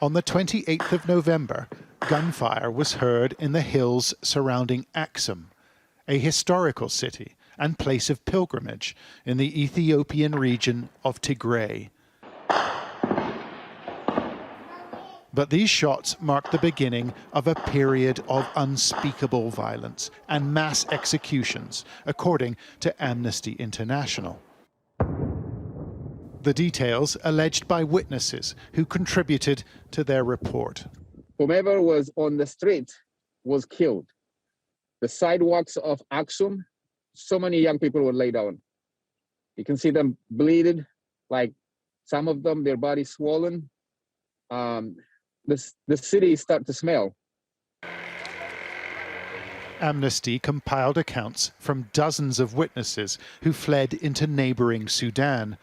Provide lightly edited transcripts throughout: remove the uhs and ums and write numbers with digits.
On the 28th of November, gunfire was heard in the hills surrounding Axum, a historical city and place of pilgrimage in the Ethiopian region of Tigray. But these shots marked the beginning of a period of unspeakable violence and mass executions, according to Amnesty International. The details alleged by witnesses who contributed to their report. Whomever was on the street was killed. The sidewalks of Axum, so many young people were laid down. You can see them bleeding, like some of them, their bodies swollen. The city start to smell. Amnesty compiled accounts from dozens of witnesses who fled into neighboring Sudan,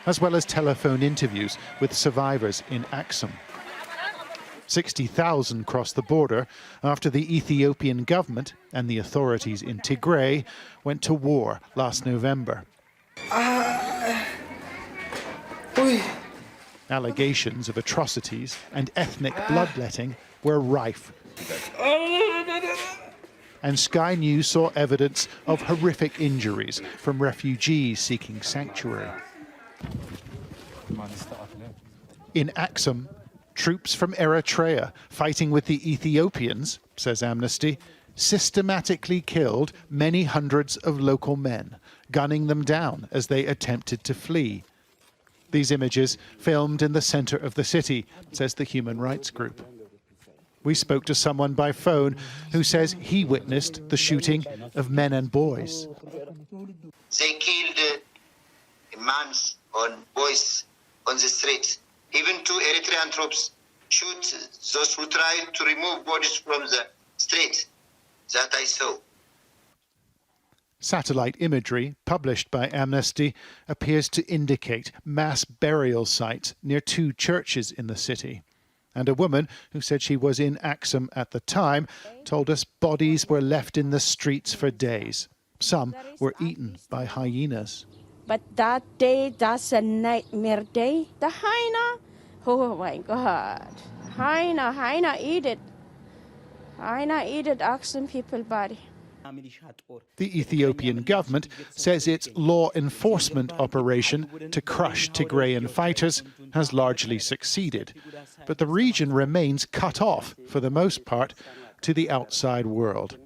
as well as telephone interviews with survivors in Axum. 60,000 crossed the border after the Ethiopian government and the authorities in Tigray went to war last November. Allegations of atrocities and ethnic bloodletting were rife. And Sky News saw evidence of horrific injuries from refugees seeking sanctuary. In Axum, troops from Eritrea fighting with the Ethiopians, says Amnesty, systematically killed many hundreds of local men, gunning them down as they attempted to flee. These images filmed in the center of the city, says the human rights group. We spoke to someone by phone who says he witnessed the shooting of men and boys. They killed moms and boys on the street. Even two Eritrean troops shoot those who tried to remove bodies from the street. That I saw. Satellite imagery published by Amnesty appears to indicate mass burial sites near two churches in the city. And a woman who said she was in Axum at the time told us bodies were left in the streets for days. Some were eaten by hyenas. But that day, that's a nightmare day. The hyena, oh my God, hyena eat it. Hyena eat it, Axum people body. The Ethiopian government says its law enforcement operation to crush Tigrayan fighters has largely succeeded, but the region remains cut off, for the most part, to the outside world.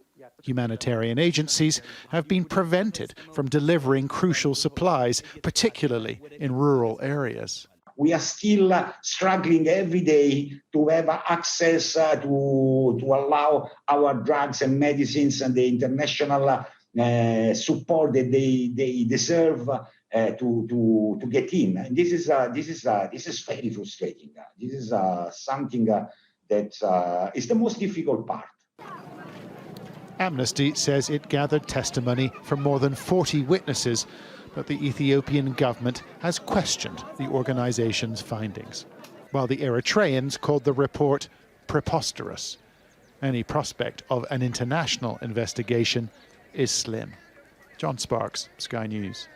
Humanitarian agencies have been prevented from delivering crucial supplies, particularly in rural areas. We are still struggling every day to have access to allow our drugs and medicines and the international support that they deserve to get in. And this is very frustrating. This is something that is the most difficult part. Amnesty says it gathered testimony from more than 40 witnesses, but the Ethiopian government has questioned the organization's findings, while the Eritreans called the report preposterous. Any prospect of an international investigation is slim. John Sparks, Sky News.